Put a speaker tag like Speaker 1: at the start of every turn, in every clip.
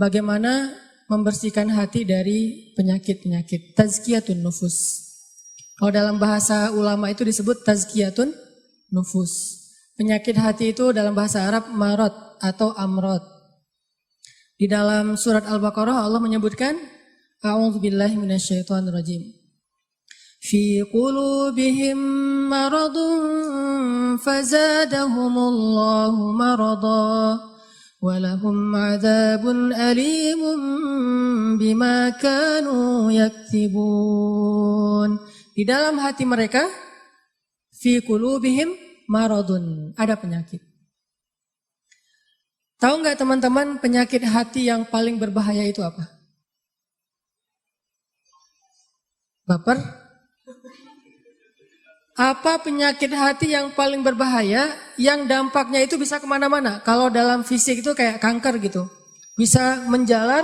Speaker 1: bagaimana membersihkan hati dari penyakit-penyakit. Tazkiyatun nufus. Kalau dalam bahasa ulama itu disebut tazkiyatun nufus. Penyakit hati itu dalam bahasa Arab marad atau amrad. Di dalam surat Al-Baqarah Allah menyebutkan A'udzubillahi minasyaitonirrajim. Fi qulubihim maradun fazadahumullahu marada walahum 'adzabun alimun bima kanu yaktibun. Di dalam hati mereka fi qulubihim maradun, ada penyakit. Tahu nggak teman-teman penyakit hati yang paling berbahaya itu apa? Baper? Apa penyakit hati yang paling berbahaya yang dampaknya itu bisa kemana-mana? Kalau dalam fisik itu kayak kanker gitu. Bisa menjalar,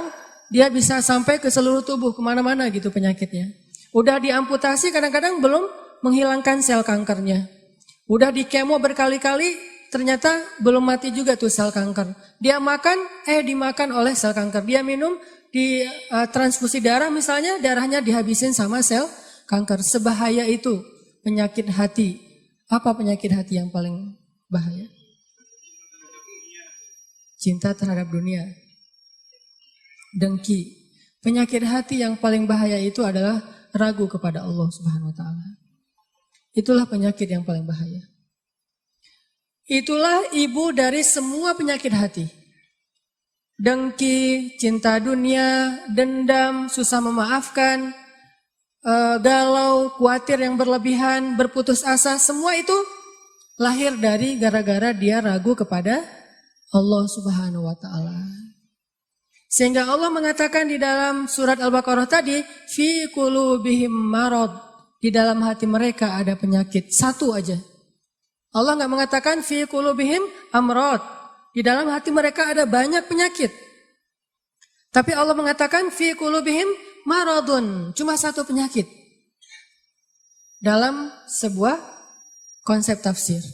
Speaker 1: dia bisa sampai ke seluruh tubuh kemana-mana gitu penyakitnya. Udah diamputasi kadang-kadang belum menghilangkan sel kankernya. Udah di kemo berkali-kali ternyata belum mati juga tuh sel kanker. Dia makan, dimakan oleh sel kanker. Dia minum, di transfusi darah misalnya, darahnya dihabisin sama sel kanker. Sebahaya itu penyakit hati. Apa penyakit hati yang paling bahaya? Cinta terhadap dunia. Dengki. Penyakit hati yang paling bahaya itu adalah ragu kepada Allah Subhanahu wa taala. Itulah penyakit yang paling bahaya. Itulah ibu dari semua penyakit hati. Dengki, cinta dunia, dendam, susah memaafkan, galau, khawatir yang berlebihan, berputus asa, semua itu lahir dari gara-gara dia ragu kepada Allah Subhanahu wa taala. Sehingga Allah mengatakan di dalam surat Al-Baqarah tadi, fi qulubihim marad, di dalam hati mereka ada penyakit, satu aja. Allah nggak mengatakan fi qulubihim amrad. Di dalam hati mereka ada banyak penyakit. Tapi Allah mengatakan fi qulubihim maradun, cuma satu penyakit. Dalam sebuah konsep tafsir,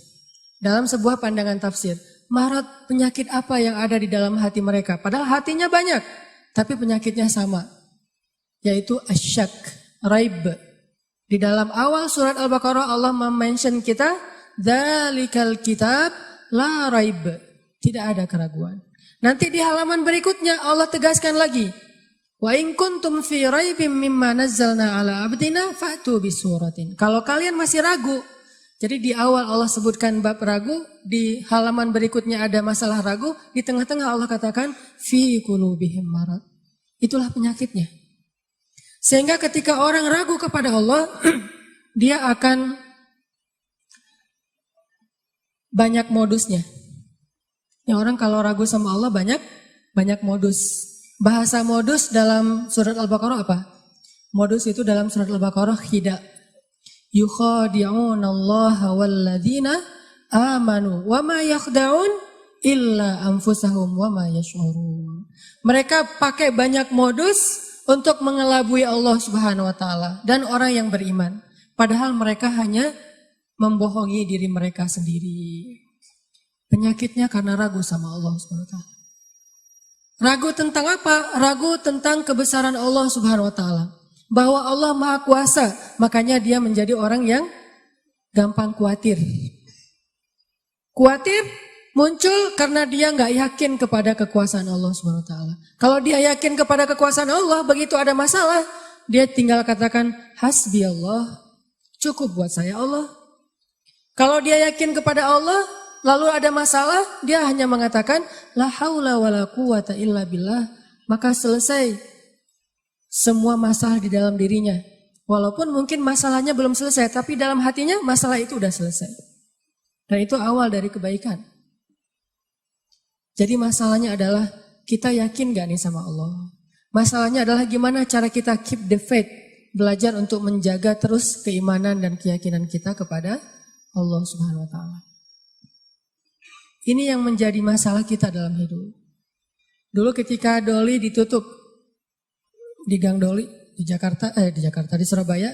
Speaker 1: dalam sebuah pandangan tafsir, marad penyakit apa yang ada di dalam hati mereka? Padahal hatinya banyak, tapi penyakitnya sama, yaitu asyak, raib. Di dalam awal surat Al-Baqarah Allah mention kita Dzalikal kitab la raib. Tidak ada keraguan. Nanti di halaman berikutnya Allah tegaskan lagi. Wa in kuntum fi raibim mimma nazzalna ala abdina fa'tu bisuratin. Kalau kalian masih ragu. Jadi di awal Allah sebutkan bab ragu, di halaman berikutnya ada masalah ragu, di tengah-tengah Allah katakan fi qulubihim marad. Itulah penyakitnya. Sehingga ketika orang ragu kepada Allah, dia akan banyak modusnya. Yang orang kalau ragu sama Allah banyak modus. Bahasa modus dalam surat Al-Baqarah apa? Modus itu dalam surat Al-Baqarah khida. Yukhadi'unallaha walladzina amanu wa ma yakhda'un illa anfusahum wa ma yash'urun. Mereka pakai banyak modus untuk mengelabui Allah Subhanahu wa taala dan orang yang beriman. Padahal mereka hanya membohongi diri mereka sendiri. Penyakitnya karena ragu sama Allah Subhanahu wa taala. Ragu tentang apa? Ragu tentang kebesaran Allah Subhanahu wa taala. Bahwa Allah Maha Kuasa, makanya dia menjadi orang yang gampang khawatir. Khawatir muncul karena dia nggak yakin kepada kekuasaan Allah Subhanahu wa taala. Kalau dia yakin kepada kekuasaan Allah, begitu ada masalah, dia tinggal katakan hasbi Allah, cukup buat saya Allah. Kalau dia yakin kepada Allah, lalu ada masalah, dia hanya mengatakan la haula wala quwata illa billah, maka selesai semua masalah di dalam dirinya. Walaupun mungkin masalahnya belum selesai, tapi dalam hatinya masalah itu udah selesai. Dan itu awal dari kebaikan. Jadi masalahnya adalah kita yakin gak nih sama Allah? Masalahnya adalah gimana cara kita keep the faith, belajar untuk menjaga terus keimanan dan keyakinan kita kepada Allah Subhanahu wa taala. Ini yang menjadi masalah kita dalam hidup. Dulu ketika Doli ditutup di Gang Doli di Surabaya,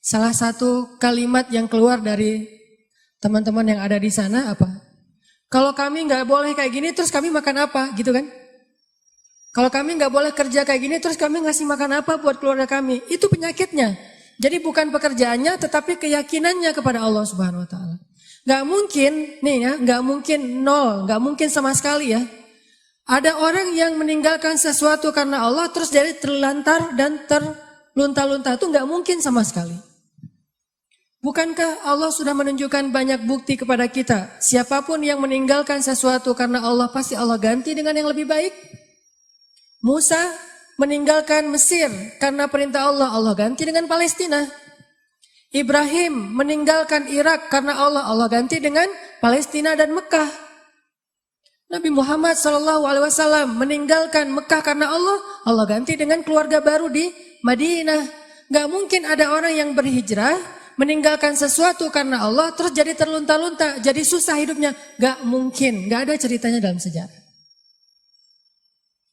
Speaker 1: salah satu kalimat yang keluar dari teman-teman yang ada di sana apa? Kalau kami nggak boleh kayak gini, terus kami makan apa, gitu kan? Kalau kami nggak boleh kerja kayak gini, terus kami ngasih makan apa buat keluarga kami? Itu penyakitnya. Jadi bukan pekerjaannya, tetapi keyakinannya kepada Allah Subhanahu Wa Taala. Nggak mungkin, nih ya, nggak mungkin nol, nggak mungkin sama sekali ya. Ada orang yang meninggalkan sesuatu karena Allah, terus jadi terlantar dan terlunta-lunta, itu nggak mungkin sama sekali. Bukankah Allah sudah menunjukkan banyak bukti kepada kita? Siapapun yang meninggalkan sesuatu karena Allah, pasti Allah ganti dengan yang lebih baik. Musa meninggalkan Mesir karena perintah Allah, Allah ganti dengan Palestina. Ibrahim meninggalkan Irak karena Allah, Allah ganti dengan Palestina dan Mekah. Nabi Muhammad SAW meninggalkan Mekah karena Allah, Allah ganti dengan keluarga baru di Madinah. Gak mungkin ada orang yang berhijrah, meninggalkan sesuatu karena Allah, terus jadi terlunta-lunta, jadi susah hidupnya. Gak mungkin, gak ada ceritanya dalam sejarah.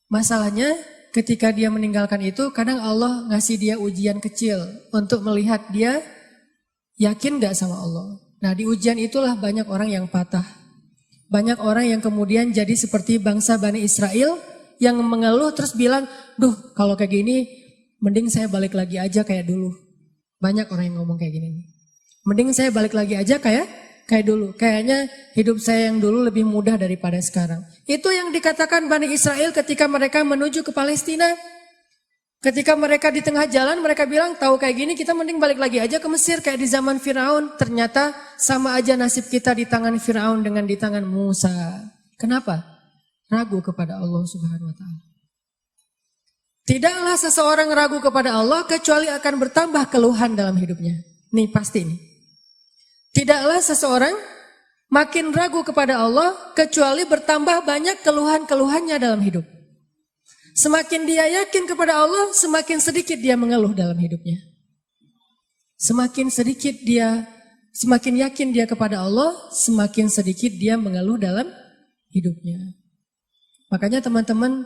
Speaker 1: Masalahnya ketika dia meninggalkan itu, kadang Allah ngasih dia ujian kecil untuk melihat dia yakin gak sama Allah. Nah, di ujian itulah banyak orang yang patah. Banyak orang yang kemudian jadi seperti bangsa Bani Israel yang mengeluh terus bilang, duh kalau kayak gini mending saya balik lagi aja kayak dulu. Banyak orang yang ngomong kayak gini. Mending saya balik lagi aja kayak dulu. Kayaknya hidup saya yang dulu lebih mudah daripada sekarang. Itu yang dikatakan Bani Israel ketika mereka menuju ke Palestina. Ketika mereka di tengah jalan, mereka bilang, tahu kayak gini kita mending balik lagi aja ke Mesir kayak di zaman Firaun. Ternyata sama aja nasib kita di tangan Firaun dengan di tangan Musa. Kenapa? Ragu kepada Allah Subhanahu Wa Taala. Tidaklah seseorang ragu kepada Allah kecuali akan bertambah keluhan dalam hidupnya. Nih pasti nih. Tidaklah seseorang makin ragu kepada Allah kecuali bertambah banyak keluhan-keluhannya dalam hidup. Semakin dia yakin kepada Allah, semakin sedikit dia mengeluh dalam hidupnya. Semakin yakin dia kepada Allah, semakin sedikit dia mengeluh dalam hidupnya. Makanya teman-teman,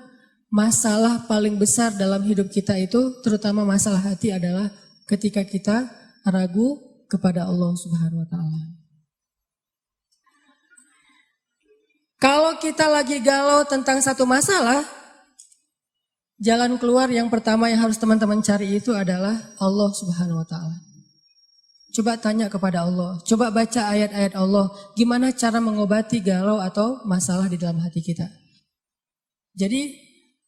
Speaker 1: masalah paling besar dalam hidup kita itu, terutama masalah hati adalah ketika kita ragu kepada Allah Subhanahu Wa Taala. Kalau kita lagi galau tentang satu masalah, jalan keluar yang pertama yang harus teman-teman cari itu adalah Allah Subhanahu Wa Taala. Coba tanya kepada Allah, coba baca ayat-ayat Allah, gimana cara mengobati galau atau masalah di dalam hati kita. Jadi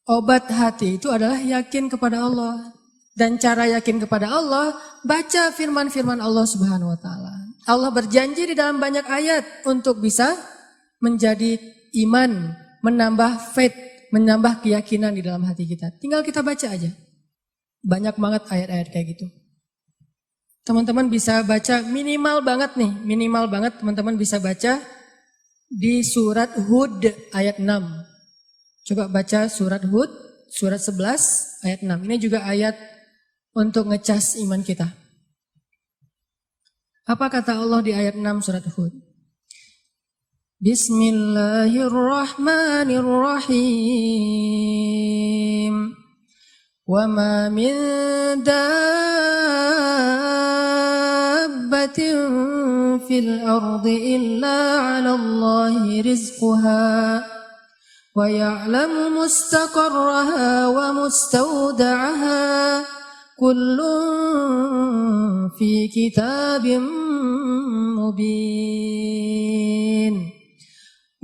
Speaker 1: obat hati itu adalah yakin kepada Allah. Dan cara yakin kepada Allah, baca firman-firman Allah Subhanahu Wa Taala. Allah berjanji di dalam banyak ayat untuk bisa menjadi iman, menambah faith, menambah keyakinan di dalam hati kita. Tinggal kita baca aja. Banyak banget ayat-ayat kayak gitu. Teman-teman bisa baca minimal banget teman-teman bisa baca di surat Hud ayat 6. Coba baca surat Hud, surat 11 ayat 6. Ini juga ayat untuk ngecas iman kita. Apa kata Allah di ayat 6 surat Hud? Bismillahirrahmanirrahim. Wa ma min dabbatin fil ardi illa 'ala Allahi rizquha wa ya'lamu mustaqarraha wa mustawda'aha kullun fi kitabim mubin.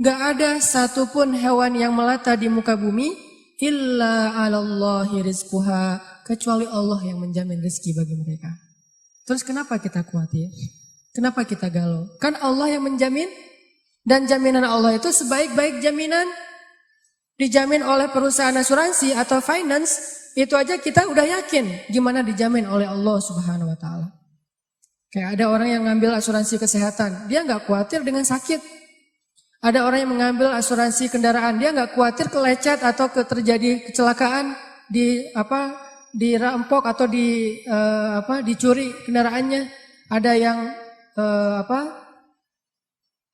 Speaker 1: Gak ada satupun hewan yang melata di muka bumi illa 'alallahi rizquha, kecuali Allah yang menjamin rezeki bagi mereka. Terus kenapa kita khawatir? Kenapa kita galau? Kan Allah yang menjamin, dan jaminan Allah itu sebaik-baik jaminan. Dijamin oleh perusahaan asuransi atau finance, itu aja kita udah yakin gimana dijamin oleh Allah Subhanahu Wa Taala. Kayak ada orang yang ngambil asuransi kesehatan, dia nggak khawatir dengan sakit. Ada orang yang mengambil asuransi kendaraan, dia nggak khawatir kelecet atau terjadi kecelakaan, dirampok atau dicuri kendaraannya. Ada yang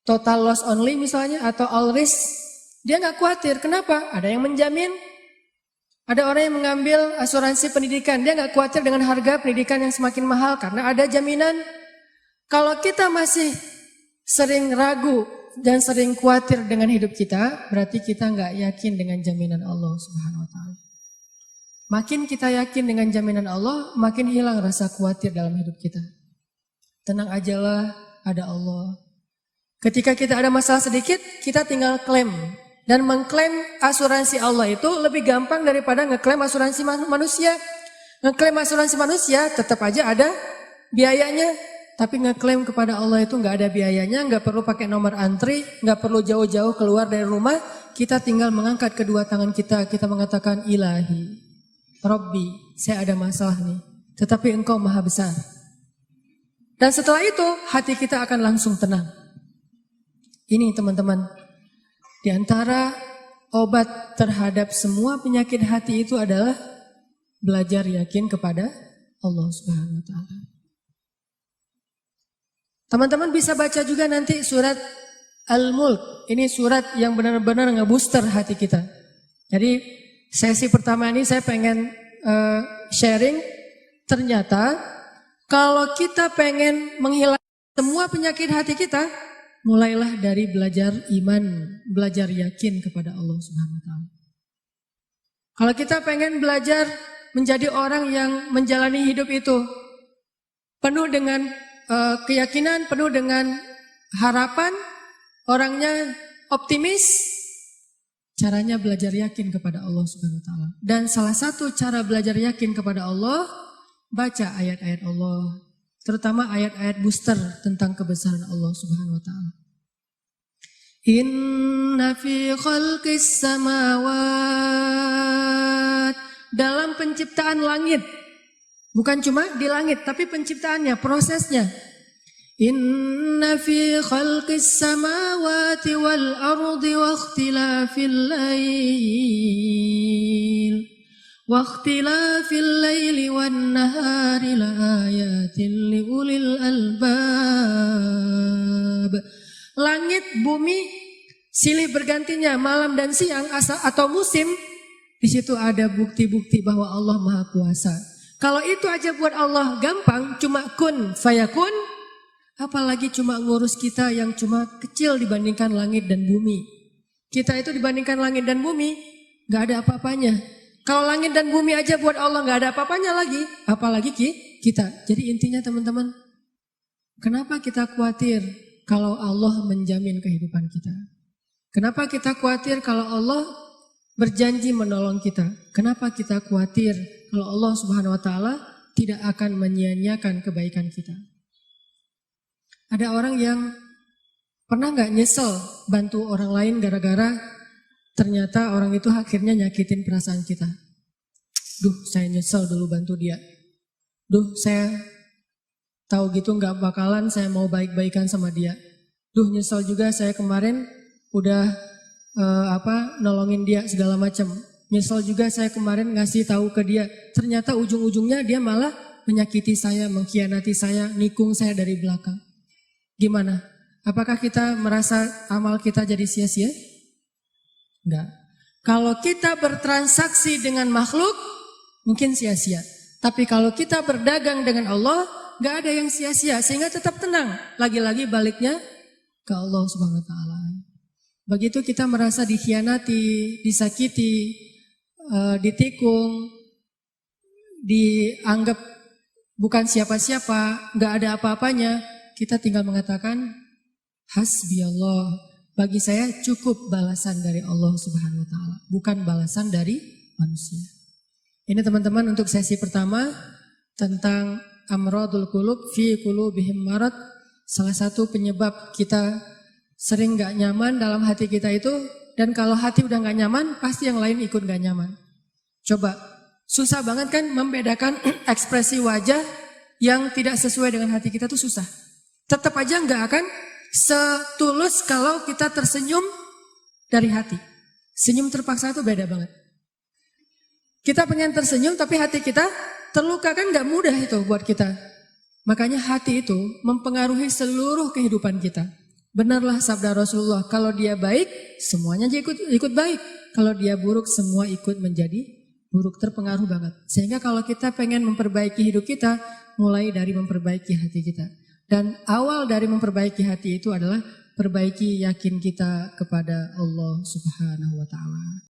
Speaker 1: total loss only misalnya atau all risk. Dia nggak khawatir. Kenapa? Ada yang menjamin. Ada orang yang mengambil asuransi pendidikan. Dia nggak khawatir dengan harga pendidikan yang semakin mahal karena ada jaminan. Kalau kita masih sering ragu, dan sering khawatir dengan hidup kita, berarti kita nggak yakin dengan jaminan Allah Subhanahu wa Ta'ala. Makin kita yakin dengan jaminan Allah, makin hilang rasa khawatir dalam hidup kita. Tenang ajalah, ada Allah. Ketika kita ada masalah sedikit, kita tinggal klaim. Dan mengklaim asuransi Allah itu lebih gampang daripada ngeklaim asuransi manusia. Ngeklaim asuransi manusia tetap aja ada biayanya. Tapi ngeklaim kepada Allah itu nggak ada biayanya, nggak perlu pakai nomor antri, nggak perlu jauh-jauh keluar dari rumah. Kita tinggal mengangkat kedua tangan kita mengatakan Ilahi, Robbi, saya ada masalah nih. Tetapi Engkau Maha Besar. Dan setelah itu hati kita akan langsung tenang. Ini teman-teman, di antara obat terhadap semua penyakit hati itu adalah belajar yakin kepada Allah Subhanahu wa Ta'ala. Teman-teman bisa baca juga nanti surat Al-Mulk. Ini surat yang benar-benar ngebooster hati kita. Jadi sesi pertama ini saya pengen sharing. Ternyata kalau kita pengen menghilangkan semua penyakit hati kita, mulailah dari belajar iman, belajar yakin kepada Allah Subhanahu wa Ta'ala. Kalau kita pengen belajar menjadi orang yang menjalani hidup itu penuh dengan keyakinan, penuh dengan harapan, orangnya optimis, caranya belajar yakin kepada Allah Subhanahu wa Ta'ala. Dan salah satu cara belajar yakin kepada Allah, baca ayat-ayat Allah, terutama ayat-ayat booster tentang kebesaran Allah Subhanahu wa Ta'ala. Inna fi khalqis samawat, dalam penciptaan langit. Bukan cuma di langit, tapi penciptaannya, prosesnya. Inna fi khalqis samawati wal ardi wa ikhtilafil laili wan nahari la ayatin li ulil albab. Langit, bumi, silih bergantinya malam dan siang atau musim, di situ ada bukti-bukti bahwa Allah Maha Kuasa. Kalau itu aja buat Allah gampang, cuma kun fayakun, apalagi cuma ngurus kita yang cuma kecil dibandingkan langit dan bumi. Kita itu dibandingkan langit dan bumi, gak ada apa-apanya. Kalau langit dan bumi aja buat Allah gak ada apa-apanya lagi, apalagi kita. Jadi intinya teman-teman, kenapa kita khawatir kalau Allah menjamin kehidupan kita? Kenapa kita khawatir kalau Allah berjanji menolong kita? Kenapa kita khawatir kalau Allah Subhanahu wa Ta'ala tidak akan menyia-nyiakan kebaikan kita? Ada orang yang pernah gak nyesel bantu orang lain gara-gara ternyata orang itu akhirnya nyakitin perasaan kita. Duh, saya nyesel dulu bantu dia. Duh, saya tahu gitu gak bakalan saya mau baik-baikan sama dia. Duh, nyesel juga saya kemarin udah nolongin dia segala macam. Nyesel juga saya kemarin ngasih tahu ke dia. Ternyata ujung-ujungnya dia malah menyakiti saya, mengkhianati saya, nikung saya dari belakang. Gimana? Apakah kita merasa amal kita jadi sia-sia? Enggak. Kalau kita bertransaksi dengan makhluk, mungkin sia-sia. Tapi kalau kita berdagang dengan Allah, enggak ada yang sia-sia. Sehingga tetap tenang. Lagi-lagi baliknya ke Allah Subhanahu wa Ta'ala. Begitu kita merasa dikhianati, disakiti, ditikung, dianggap bukan siapa-siapa, enggak ada apa-apanya, kita tinggal mengatakan hasbi Allah. Bagi saya cukup balasan dari Allah Subhanahu wa Ta'ala, bukan balasan dari manusia. Ini teman-teman untuk sesi pertama tentang amradul qulub fi qulubihim marad. Salah satu penyebab kita sering gak nyaman dalam hati kita itu, dan kalau hati udah gak nyaman, pasti yang lain ikut gak nyaman. Coba, susah banget kan membedakan ekspresi wajah yang tidak sesuai dengan hati kita tuh susah. Tetap aja gak akan setulus kalau kita tersenyum dari hati. Senyum terpaksa itu beda banget. Kita pengen tersenyum tapi hati kita terluka, kan gak mudah itu buat kita. Makanya hati itu mempengaruhi seluruh kehidupan kita. Benarlah sabda Rasulullah, kalau dia baik, semuanya ikut baik. Kalau dia buruk, semua ikut menjadi buruk, terpengaruh banget. Sehingga kalau kita pengen memperbaiki hidup kita, mulai dari memperbaiki hati kita. Dan awal dari memperbaiki hati itu adalah perbaiki yakin kita kepada Allah Subhanahu wa taala.